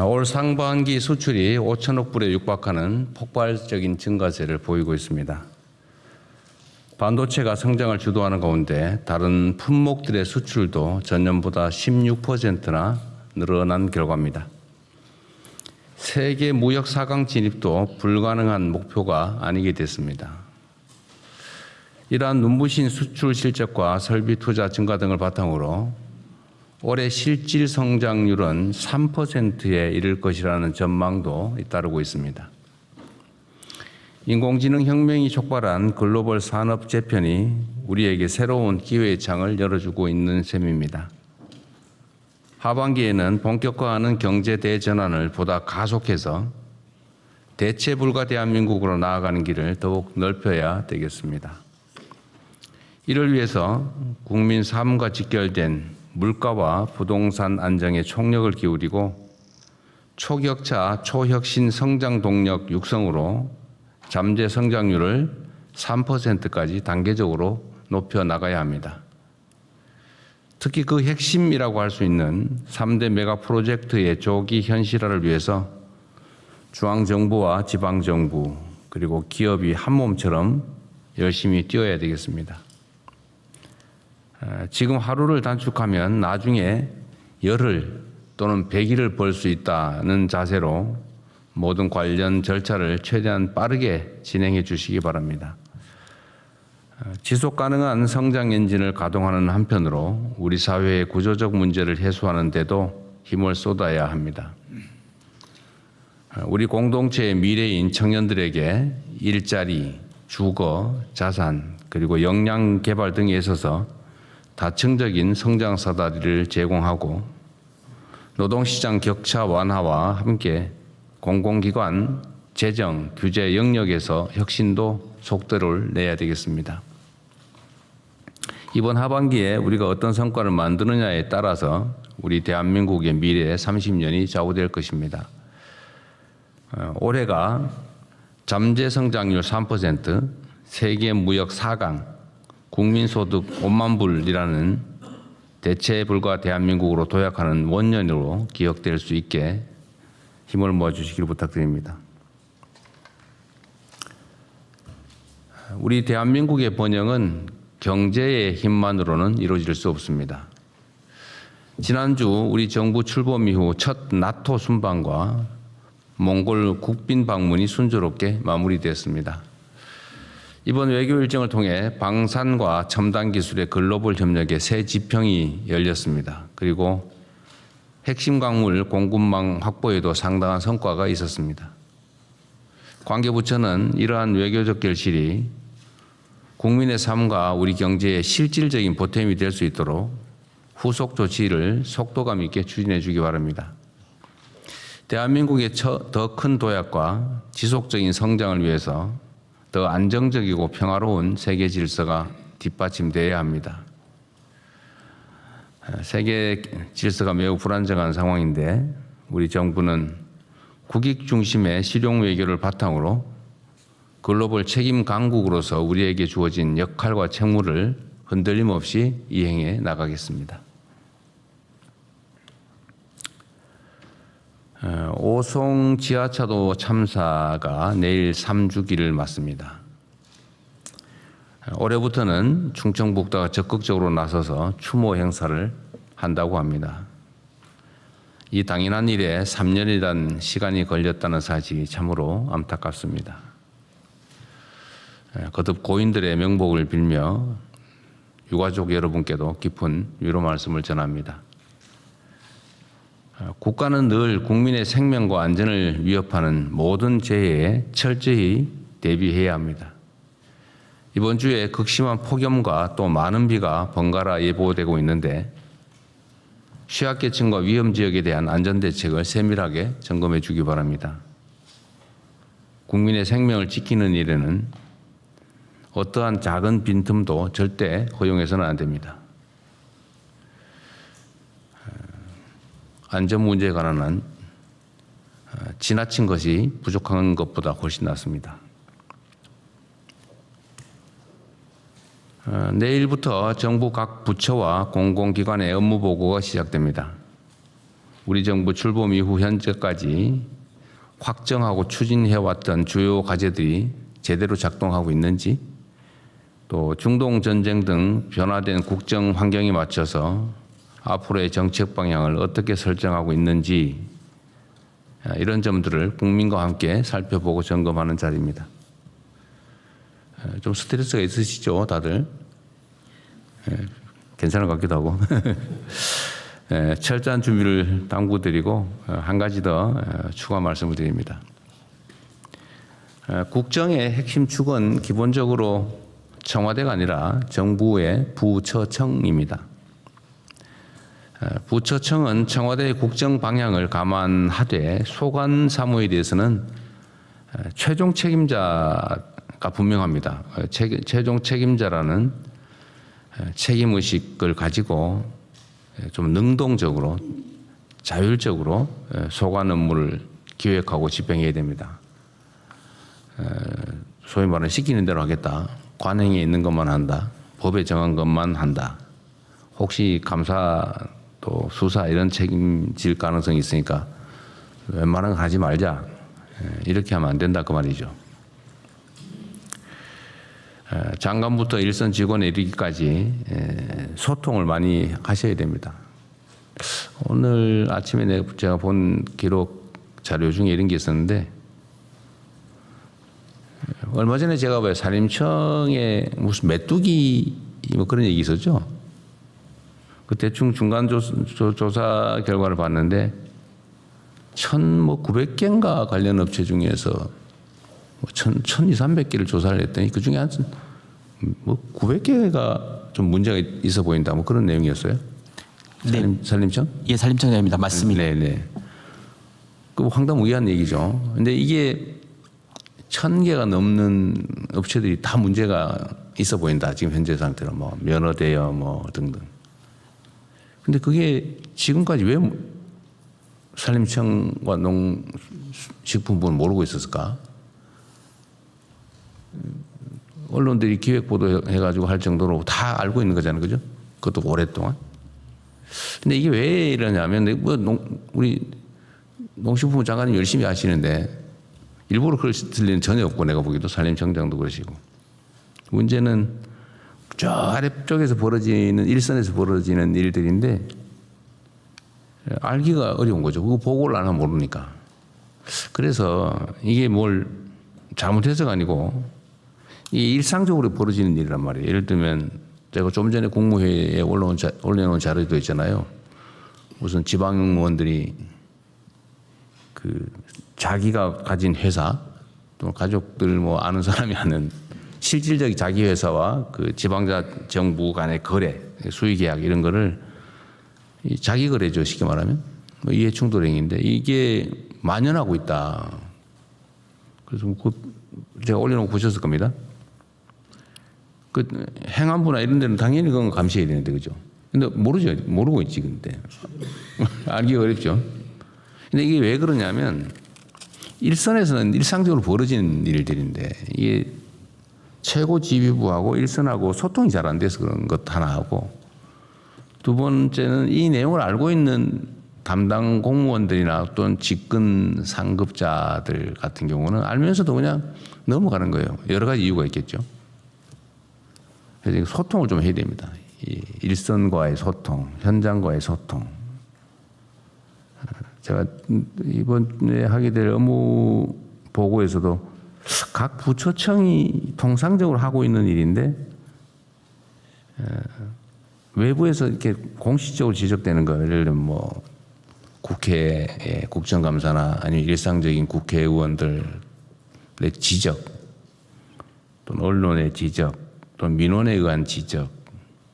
올 상반기 수출이 5천억 불에 육박하는 폭발적인 증가세를 보이고 있습니다. 반도체가 성장을 주도하는 가운데 다른 품목들의 수출도 전년보다 16%나 늘어난 결과입니다. 세계 무역 4강 진입도 불가능한 목표가 아니게 됐습니다. 이러한 눈부신 수출 실적과 설비 투자 증가 등을 바탕으로 올해 실질 성장률은 3%에 이를 것이라는 전망도 잇따르고 있습니다. 인공지능 혁명이 촉발한 글로벌 산업 재편이 우리에게 새로운 기회의 창을 열어주고 있는 셈입니다. 하반기에는 본격화하는 경제 대전환을 보다 가속해서 대체 불가 대한민국으로 나아가는 길을 더욱 넓혀야 되겠습니다. 이를 위해서 국민 삶과 직결된 물가와 부동산 안정에 총력을 기울이고 초격차 초혁신 성장 동력 육성으로 잠재 성장률을 3%까지 단계적으로 높여 나가야 합니다. 특히 그 핵심이라고 할 수 있는 3대 메가 프로젝트의 조기 현실화를 위해서 중앙정부와 지방정부 그리고 기업이 한몸처럼 열심히 뛰어야 되겠습니다. 지금 하루를 단축하면 나중에 열흘 또는 100일을 벌 수 있다는 자세로 모든 관련 절차를 최대한 빠르게 진행해 주시기 바랍니다. 지속 가능한 성장 엔진을 가동하는 한편으로 우리 사회의 구조적 문제를 해소하는 데도 힘을 쏟아야 합니다. 우리 공동체의 미래인 청년들에게 일자리, 주거, 자산, 그리고 역량 개발 등에 있어서 다층적인 성장 사다리를 제공하고 노동시장 격차 완화와 함께 공공기관, 재정, 규제 영역에서 혁신도 속도를 내야 되겠습니다. 이번 하반기에 우리가 어떤 성과를 만드느냐에 따라서 우리 대한민국의 미래 30년이 좌우될 것입니다. 올해가 잠재 성장률 3%, 세계 무역 4강, 국민소득 5만 불이라는 대체 불가 대한민국으로 도약하는 원년으로 기억될 수 있게 힘을 모아주시길 부탁드립니다. 우리 대한민국의 번영은 경제의 힘만으로는 이루어질 수 없습니다. 지난주 우리 정부 출범 이후 첫 나토 순방과 몽골 국빈 방문이 순조롭게 마무리되었습니다. 이번 외교 일정을 통해 방산과 첨단 기술의 글로벌 협력의 새 지평이 열렸습니다. 그리고 핵심 광물 공급망 확보에도 상당한 성과가 있었습니다. 관계부처는 이러한 외교적 결실이 국민의 삶과 우리 경제에 실질적인 보탬이 될 수 있도록 후속 조치를 속도감 있게 추진해 주기 바랍니다. 대한민국의 더 큰 도약과 지속적인 성장을 위해서 더 안정적이고 평화로운 세계 질서가 뒷받침되어야 합니다. 세계 질서가 매우 불안정한 상황인데 우리 정부는 국익 중심의 실용 외교를 바탕으로 글로벌 책임 강국으로서 우리에게 주어진 역할과 책무를 흔들림 없이 이행해 나가겠습니다. 오송 지하차도 참사가 내일 3주기를 맞습니다. 올해부터는 충청북도가 적극적으로 나서서 추모 행사를 한다고 합니다. 이 당연한 일에 3년이란 시간이 걸렸다는 사실이 참으로 안타깝습니다. 거듭 고인들의 명복을 빌며 유가족 여러분께도 깊은 위로 말씀을 전합니다. 국가는 늘 국민의 생명과 안전을 위협하는 모든 재해에 철저히 대비해야 합니다. 이번 주에 극심한 폭염과 또 많은 비가 번갈아 예보되고 있는데 취약계층과 위험지역에 대한 안전대책을 세밀하게 점검해 주기 바랍니다. 국민의 생명을 지키는 일에는 어떠한 작은 빈틈도 절대 허용해서는 안 됩니다. 안전 문제에 관한 지나친 것이 부족한 것보다 훨씬 낫습니다. 내일부터 정부 각 부처와 공공기관의 업무 보고가 시작됩니다. 우리 정부 출범 이후 현재까지 확정하고 추진해왔던 주요 과제들이 제대로 작동하고 있는지, 또 중동 전쟁 등 변화된 국정 환경에 맞춰서 앞으로의 정책 방향을 어떻게 설정하고 있는지, 이런 점들을 국민과 함께 살펴보고 점검하는 자리입니다. 좀 스트레스가 있으시죠, 다들? 괜찮을 것 같기도 하고. 철저한 준비를 당부드리고 한 가지 더 추가 말씀을 드립니다. 국정의 핵심 축은 기본적으로 청와대가 아니라 정부의 부처청입니다. 부처청은 청와대의 국정 방향을 감안하되 소관 사무에 대해서는 최종 책임자가 분명합니다. 최종 책임자라는 책임의식을 가지고 좀 능동적으로 자율적으로 소관 업무를 기획하고 집행해야 됩니다. 소위 말하는 시키는 대로 하겠다. 관행에 있는 것만 한다. 법에 정한 것만 한다. 혹시 감사 또 수사 이런 책임질 가능성이 있으니까 웬만한 거 하지 말자. 이렇게 하면 안 된다 그 말이죠. 장관부터 일선 직원에 이르기까지 소통을 많이 하셔야 됩니다. 오늘 아침에 제가 본 기록 자료 중에 이런 게 있었는데, 얼마 전에 제가 왜 산림청에 무슨 메뚜기 뭐 그런 얘기 있었죠? 그 대충 중간 조사 결과를 봤는데 900개인가 관련 업체 중에서 1,200~1,300개를 조사를 했더니 그 중에 한 900개가 좀 문제가 있어 보인다. 뭐 그런 내용이었어요. 네. 산림청? 예, 산림청장입니다. 맞습니다. 네네. 그 황당무계한 얘기죠. 근데 이게 1,000개가 넘는 업체들이 다 문제가 있어 보인다. 지금 현재 상태로 뭐 면허 대여 뭐 등등. 근데 그게 지금까지 왜 산림청과 농식품부는 모르고 있었을까? 언론들이 기획 보도해가지고 할 정도로 다 알고 있는 거잖아요, 그죠? 그것도 오랫동안. 근데 이게 왜 이러냐면, 우리 농식품부 장관님 열심히 하시는데 일부러 그럴 리는 전혀 없고, 내가 보기에도 산림청장도 그러시고. 문제는 저 아래쪽에서 벌어지는, 일선에서 벌어지는 일들인데 알기가 어려운 거죠. 그거 보고를 안 하면 모르니까. 그래서 이게 뭘 잘못해서가 아니고 이 일상적으로 벌어지는 일이란 말이에요. 예를 들면 제가 좀 전에 국무회의에 올려놓은 자료도 있잖아요. 무슨 지방의원들이 그 자기가 가진 회사 또 가족들 뭐 아는 사람이 하는 실질적인 자기 회사와 그 지방자 정부 간의 거래, 수의 계약 이런 거를 자기 거래죠, 쉽게 말하면. 뭐 이해충돌행위인데 이게 만연하고 있다. 그래서 제가 올려놓고 보셨을 겁니다. 그 행안부나 이런 데는 당연히 그건 감시해야 되는데, 그죠? 근데 모르죠. 모르고 있지, 근데. 알기가 어렵죠. 근데 이게 왜 그러냐면 일선에서는 일상적으로 벌어지는 일들인데 이게 최고 지휘부하고 일선하고 소통이 잘 안 돼서 그런 것 하나 하고, 두 번째는 이 내용을 알고 있는 담당 공무원들이나 또는 직근 상급자들 같은 경우는 알면서도 그냥 넘어가는 거예요. 여러 가지 이유가 있겠죠. 그래서 소통을 좀 해야 됩니다. 일선과의 소통, 현장과의 소통. 제가 이번에 하게 될 업무 보고에서도 각 부처청이 통상적으로 하고 있는 일인데 외부에서 이렇게 공식적으로 지적되는 거, 예를 들면 뭐 국회의 국정감사나 아니면 일상적인 국회의원들의 지적, 또는 언론의 지적, 또 민원에 의한 지적,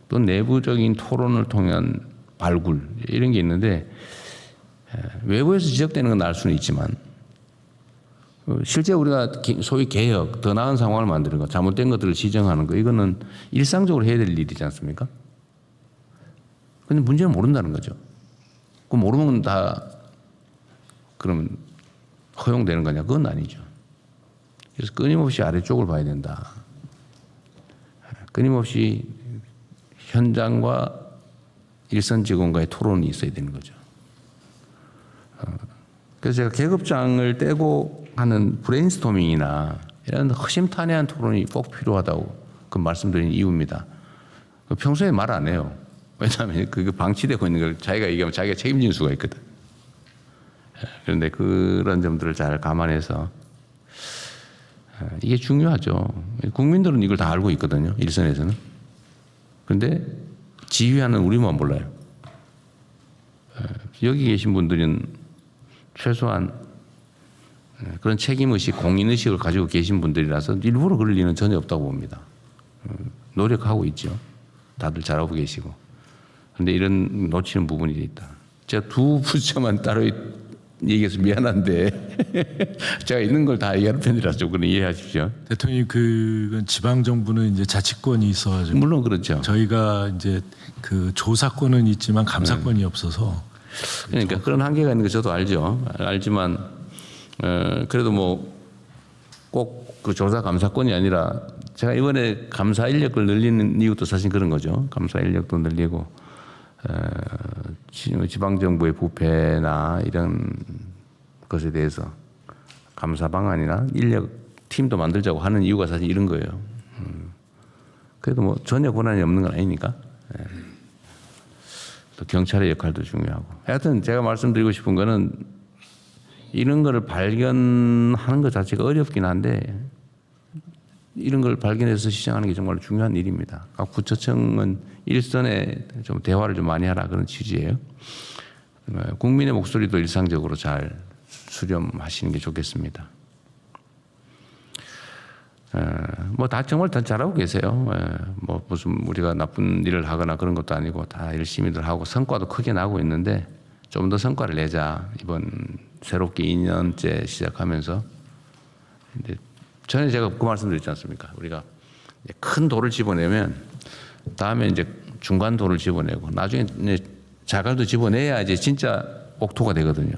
또 내부적인 토론을 통한 발굴 이런 게 있는데 외부에서 지적되는 건 알 수는 있지만 실제 우리가 소위 개혁, 더 나은 상황을 만드는 것, 잘못된 것들을 지정하는 거, 이거는 일상적으로 해야 될 일이지 않습니까? 근데 문제는 모른다는 거죠. 그 모르면 다 그러면 허용되는 거냐? 그건 아니죠. 그래서 끊임없이 아래쪽을 봐야 된다. 끊임없이 현장과 일선 직원과의 토론이 있어야 되는 거죠. 그래서 제가 계급장을 떼고 하는 브레인스토밍이나 이런 허심탄회한 토론이 꼭 필요하다고 그 말씀드린 이유입니다. 평소에 말 안 해요. 왜냐하면 그 방치되고 있는 걸 자기가 얘기하면 자기가 책임질 수가 있거든. 그런데 그런 점들을 잘 감안해서 이게 중요하죠. 국민들은 이걸 다 알고 있거든요. 일선에서는. 그런데 지휘하는 우리만 몰라요. 여기 계신 분들은 최소한 그런 책임의식, 공인의식을 가지고 계신 분들이라서 일부러 그럴 리는 전혀 없다고 봅니다. 노력하고 있죠. 다들 잘하고 계시고. 그런데 이런 놓치는 부분이 있다. 제가 두 부처만 따로 얘기해서 미안한데 제가 있는 걸 다 얘기하는 편이라서 조금 이해하십시오. 대통령님, 그건 지방 정부는 이제 자치권이 있어가지고 물론 그렇죠. 저희가 이제 그 조사권은 있지만 감사권이 없어서 그러니까 그런 한계가 있는 거 저도 알죠. 알지만 그래도 뭐 꼭 그 조사 감사권이 아니라 제가 이번에 감사 인력을 늘리는 이유도 사실 그런 거죠. 감사 인력도 늘리고 지방 정부의 부패나 이런 것에 대해서 감사 방안이나 인력 팀도 만들자고 하는 이유가 사실 이런 거예요. 그래도 뭐 전혀 권한이 없는 건 아니니까. 또 경찰의 역할도 중요하고. 하여튼 제가 말씀드리고 싶은 거는 이런 거를 발견하는 것 자체가 어렵긴 한데 이런 걸 발견해서 시정하는 게 정말 중요한 일입니다. 각 부처청은 일선에 좀 대화를 좀 많이 하라 그런 취지예요. 국민의 목소리도 일상적으로 잘 수렴하시는 게 좋겠습니다. 뭐 다 정말 다 잘하고 계세요. 뭐 무슨 우리가 나쁜 일을 하거나 그런 것도 아니고 다 열심히들 하고 성과도 크게 나고 있는데 좀 더 성과를 내자. 이번 새롭게 2년째 시작하면서 근데 전에 제가 그 말씀드렸지 않습니까? 우리가 큰 돌을 집어내면 다음에 이제 중간 돌을 집어내고 나중에 이제 자갈도 집어내야 이제 진짜 옥토가 되거든요.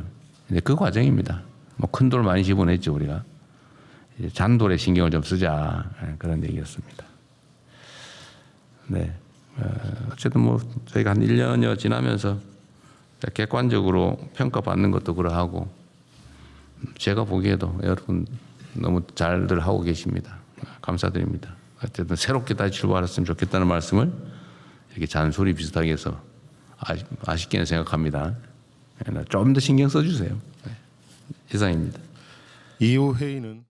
근데 그 과정입니다. 뭐 큰 돌 많이 집어냈죠 우리가. 이제 잔돌에 신경을 좀 쓰자 그런 얘기였습니다. 네, 어쨌든 뭐 저희가 한 1년여 지나면서 객관적으로 평가받는 것도 그러하고 제가 보기에도 여러분 너무 잘들 하고 계십니다. 감사드립니다. 어쨌든 새롭게 다시 출발했으면 좋겠다는 말씀을 이렇게 잔소리 비슷하게 해서 아쉽게는 생각합니다. 좀 더 신경 써주세요. 이상입니다. 이후 회의는